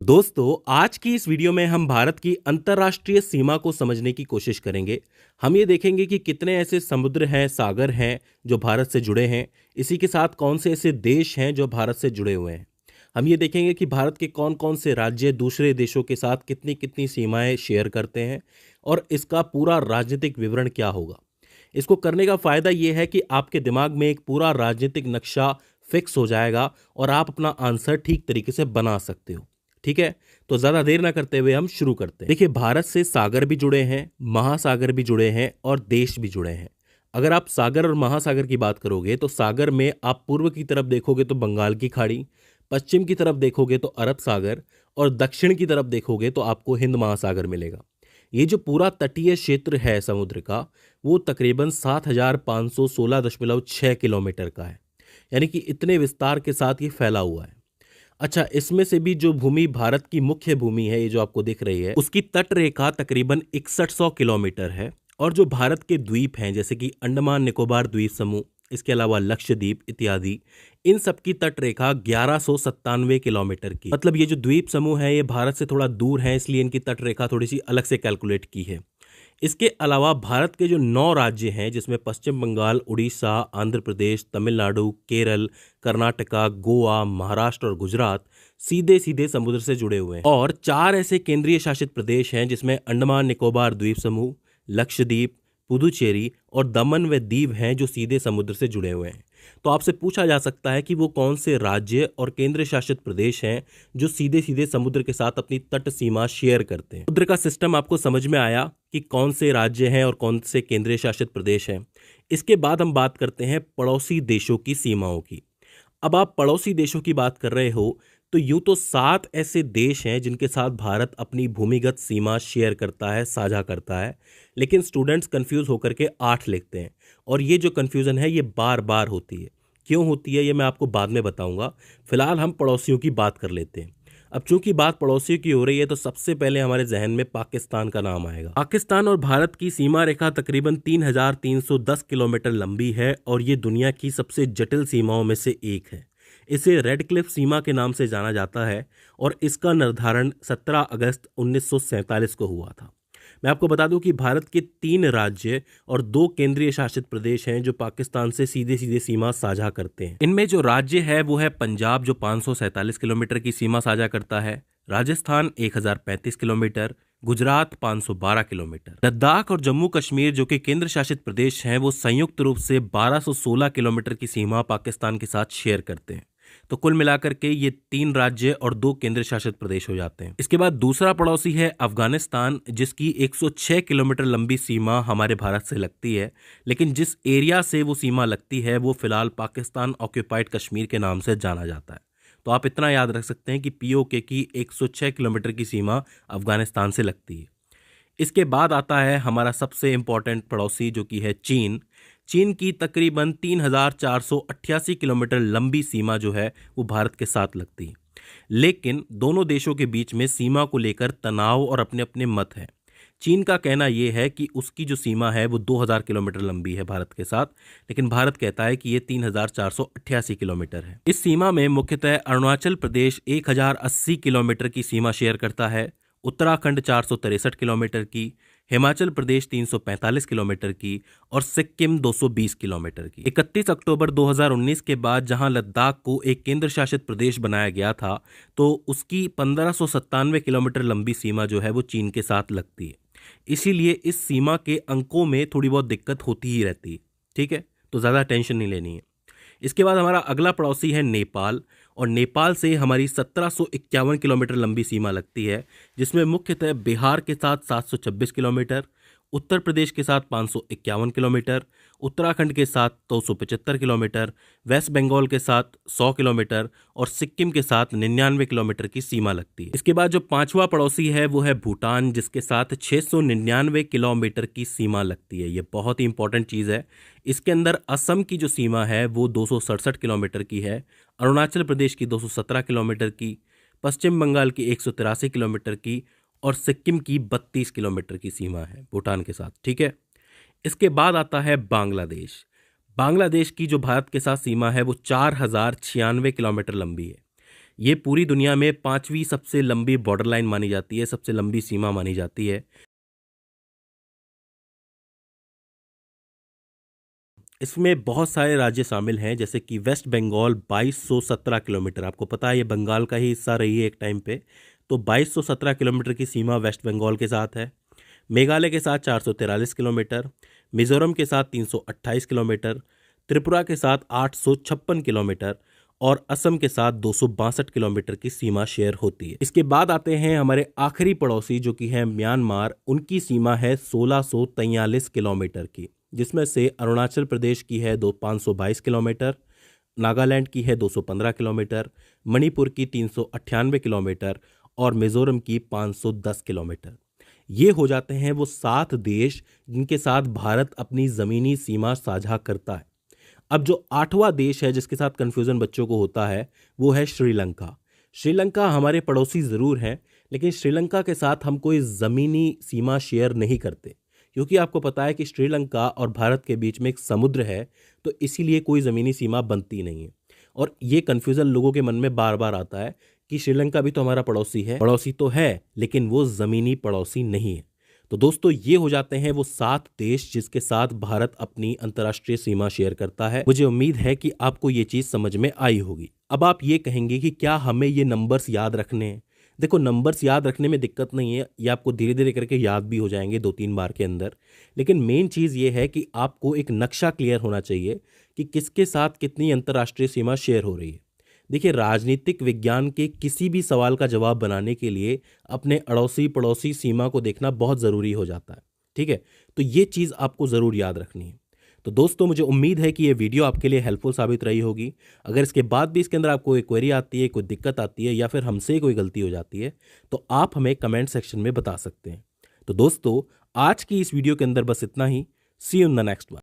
दोस्तों, आज की इस वीडियो में हम भारत की अंतर्राष्ट्रीय सीमा को समझने की कोशिश करेंगे। हम ये देखेंगे कि कितने ऐसे समुद्र हैं, सागर हैं जो भारत से जुड़े हैं। इसी के साथ कौन से ऐसे देश हैं जो भारत से जुड़े हुए हैं। हम ये देखेंगे कि भारत के कौन-कौन से राज्य दूसरे देशों के साथ कितनी-कितनी सीमाएं शेयर करते हैं और इसका पूरा राजनीतिक विवरण क्या होगा। इसको करने का फ़ायदा ये है कि आपके दिमाग में एक पूरा राजनीतिक नक्शा फिक्स हो जाएगा और आप अपना आंसर ठीक तरीके से बना सकते हो। ठीक है, तो ज़्यादा देर ना करते हुए हम शुरू करते हैं। देखिए, भारत से सागर भी जुड़े हैं, महासागर भी जुड़े हैं और देश भी जुड़े हैं। अगर आप सागर और महासागर की बात करोगे तो सागर में आप पूर्व की तरफ देखोगे तो बंगाल की खाड़ी, पश्चिम की तरफ देखोगे तो अरब सागर और दक्षिण की तरफ देखोगे तो आपको हिंद महासागर मिलेगा। ये जो पूरा तटीय क्षेत्र है समुद्र का, वो तकरीबन 7,516.6 किलोमीटर का है। यानी कि इतने विस्तार के साथ ये फैला हुआ है। अच्छा, इसमें से भी जो भूमि भारत की मुख्य भूमि है, ये जो आपको दिख रही है, उसकी तट रेखा तकरीबन 6100 किलोमीटर है। और जो भारत के द्वीप हैं, जैसे कि अंडमान निकोबार द्वीप समूह, इसके अलावा लक्षद्वीप इत्यादि, इन सब की तट रेखा 1197 किलोमीटर की। मतलब ये जो द्वीप समूह है, ये भारत से थोड़ा दूर है, इसलिए इनकी तट रेखा थोड़ी सी अलग से कैलकुलेट की है। इसके अलावा भारत के जो 9 राज्य हैं, जिसमें पश्चिम बंगाल, उड़ीसा, आंध्र प्रदेश, तमिलनाडु, केरल, कर्नाटका, गोवा, महाराष्ट्र और गुजरात सीधे सीधे समुद्र से जुड़े हुए हैं। और 4 ऐसे केंद्रीय शासित प्रदेश हैं, जिसमें अंडमान निकोबार द्वीप समूह, लक्षद्वीप, पुदुचेरी और दमन व दीव हैं, जो सीधे समुद्र से जुड़े हुए हैं। तो आपसे पूछा जा सकता है कि वो कौन से राज्य और केंद्र शासित प्रदेश हैं जो सीधे सीधे समुद्र के साथ अपनी तट सीमा शेयर करते हैं। समुद्र का सिस्टम आपको समझ में आया कि कौन से राज्य हैं और कौन से केंद्रीय शासित प्रदेश हैं। इसके बाद हम बात करते हैं पड़ोसी देशों की सीमाओं की। अब आप पड़ोसी देशों की बात कर रहे हो तो यूं तो 7 ऐसे देश हैं जिनके साथ भारत अपनी भूमिगत सीमा शेयर करता है, साझा करता है। लेकिन स्टूडेंट्स कंफ्यूज होकर के 8 लिखते हैं और ये जो कंफ्यूजन है ये बार बार होती है। क्यों होती है ये मैं आपको बाद में बताऊंगा। फिलहाल हम पड़ोसियों की बात कर लेते हैं। अब चूंकि बात पड़ोसियों की हो रही है तो सबसे पहले हमारे जहन में पाकिस्तान का नाम आएगा। पाकिस्तान और भारत की सीमा रेखा तकरीबन 3310 किलोमीटर लंबी है और ये दुनिया की सबसे जटिल सीमाओं में से एक है। इसे रेड क्लिफ सीमा के नाम से जाना जाता है और इसका निर्धारण 17 अगस्त 1947 को हुआ था। मैं आपको बता दूं कि भारत के 3 राज्य और 2 केंद्रीय शासित प्रदेश हैं जो पाकिस्तान से सीधे सीधे सीमा साझा करते हैं। इनमें जो राज्य है वो है पंजाब, जो 547 किलोमीटर की सीमा साझा करता है, राजस्थान 1035 किलोमीटर, गुजरात 512 किलोमीटर, लद्दाख और जम्मू कश्मीर जो कि केंद्र शासित प्रदेश हैं वो संयुक्त रूप से 1216 किलोमीटर की सीमा पाकिस्तान के साथ शेयर करते हैं। तो कुल मिलाकर के ये 3 राज्य और 2 केंद्र शासित प्रदेश हो जाते हैं। इसके बाद दूसरा पड़ोसी है अफगानिस्तान, जिसकी 106 किलोमीटर लंबी सीमा हमारे भारत से लगती है। लेकिन जिस एरिया से वो सीमा लगती है वो फिलहाल पाकिस्तान ऑक्यूपाइड कश्मीर के नाम से जाना जाता है। तो आप इतना याद रख सकते हैं कि पीओके की 106 किलोमीटर की सीमा अफगानिस्तान से लगती है। इसके बाद आता है हमारा सबसे इंपॉर्टेंट पड़ोसी जो कि है चीन। चीन की तकरीबन 3488 किलोमीटर लंबी सीमा जो है वो भारत के साथ लगती है। लेकिन दोनों देशों के बीच में सीमा को लेकर तनाव और अपने अपने मत हैं। चीन का कहना यह है कि उसकी जो सीमा है वो 2000 किलोमीटर लंबी है भारत के साथ, लेकिन भारत कहता है कि ये 3488 किलोमीटर है। इस सीमा में मुख्यतः अरुणाचल प्रदेश 1080 किलोमीटर की सीमा शेयर करता है, उत्तराखंड 463 किलोमीटर की, हिमाचल प्रदेश 345 किलोमीटर की और सिक्किम 220 किलोमीटर की। 31 अक्टूबर 2019 के बाद जहां लद्दाख को एक केंद्र शासित प्रदेश बनाया गया था तो उसकी 1597 किलोमीटर लंबी सीमा जो है वो चीन के साथ लगती है। इसीलिए इस सीमा के अंकों में थोड़ी बहुत दिक्कत होती ही रहती है। ठीक है, तो ज़्यादा टेंशन नहीं लेनी है। इसके बाद हमारा अगला पड़ोसी है नेपाल और नेपाल से हमारी 1751 किलोमीटर लंबी सीमा लगती है, जिसमें मुख्यतः बिहार के साथ 726 किलोमीटर, उत्तर प्रदेश के साथ 551 किलोमीटर, उत्तराखंड के साथ 275 किलोमीटर, वेस्ट बंगाल के साथ 100 किलोमीटर और सिक्किम के साथ 99 किलोमीटर की सीमा लगती है। इसके बाद जो पांचवा पड़ोसी है वो है भूटान, जिसके साथ 699 किलोमीटर की सीमा लगती है। ये बहुत ही इंपॉर्टेंट चीज़ है। इसके अंदर असम की जो सीमा है वो 267 किलोमीटर की है, अरुणाचल प्रदेश की 217 किलोमीटर की, पश्चिम बंगाल की 183 किलोमीटर की और सिक्किम की 32 किलोमीटर की सीमा है भूटान के साथ। ठीक है, इसके बाद आता है बांग्लादेश। बांग्लादेश की जो भारत के साथ सीमा है वो 4096 किलोमीटर लंबी है। ये पूरी दुनिया में 5वीं सबसे लंबी बॉर्डर लाइन मानी जाती है, सबसे लंबी सीमा मानी जाती है। इसमें बहुत सारे राज्य शामिल हैं, जैसे कि वेस्ट बंगाल 2217 किलोमीटर, आपको पता है ये बंगाल का ही हिस्सा रही है एक टाइम पे, तो 2217 किलोमीटर की सीमा वेस्ट बंगाल के साथ है। मेघालय के साथ 443 किलोमीटर, मिजोरम के साथ 328 किलोमीटर, त्रिपुरा के साथ 856 किलोमीटर और असम के साथ 262 किलोमीटर की सीमा शेयर होती है। इसके बाद आते हैं हमारे आखिरी पड़ोसी जो कि है म्यांमार। उनकी सीमा है 1643 किलोमीटर की, जिसमें से अरुणाचल प्रदेश की है 522 किलोमीटर, नागालैंड की है 215 किलोमीटर, मणिपुर की 398 किलोमीटर और मिजोरम की 510 किलोमीटर। ये हो जाते हैं वो 7 देश जिनके साथ भारत अपनी ज़मीनी सीमा साझा करता है। अब जो 8वां देश है जिसके साथ कन्फ्यूज़न बच्चों को होता है वो है श्रीलंका। श्रीलंका हमारे पड़ोसी ज़रूर हैं, लेकिन श्रीलंका के साथ हम कोई ज़मीनी सीमा शेयर नहीं करते, क्योंकि आपको पता है कि श्रीलंका और भारत के बीच में एक समुद्र है, तो इसीलिए कोई ज़मीनी सीमा बनती नहीं है। और ये कन्फ्यूज़न लोगों के मन में बार बार आता है कि श्रीलंका भी तो हमारा पड़ोसी है, पड़ोसी तो है लेकिन वो ज़मीनी पड़ोसी नहीं है। तो दोस्तों ये हो जाते हैं वो 7 देश जिसके साथ भारत अपनी अंतर्राष्ट्रीय सीमा शेयर करता है। मुझे उम्मीद है कि आपको ये चीज़ समझ में आई होगी। अब आप ये कहेंगे कि क्या हमें ये नंबर्स याद रखने हैं? देखो, नंबर्स याद रखने में दिक्कत नहीं है, ये आपको धीरे धीरे करके याद भी हो जाएंगे 2-3 बार के अंदर। लेकिन मेन चीज़ ये है कि आपको एक नक्शा क्लियर होना चाहिए कि किसके साथ कितनी अंतर्राष्ट्रीय सीमा शेयर हो रही है। देखिए, राजनीतिक विज्ञान के किसी भी सवाल का जवाब बनाने के लिए अपने अड़ोसी पड़ोसी सीमा को देखना बहुत ज़रूरी हो जाता है। ठीक है, तो ये चीज़ आपको ज़रूर याद रखनी है। तो दोस्तों, मुझे उम्मीद है कि ये वीडियो आपके लिए हेल्पफुल साबित रही होगी। अगर इसके बाद भी इसके अंदर आपको कोई क्वेरी आती है, कोई दिक्कत आती है या फिर हमसे कोई गलती हो जाती है, तो आप हमें कमेंट सेक्शन में बता सकते हैं। तो दोस्तों, आज की इस वीडियो के अंदर बस इतना ही। See you in the next one.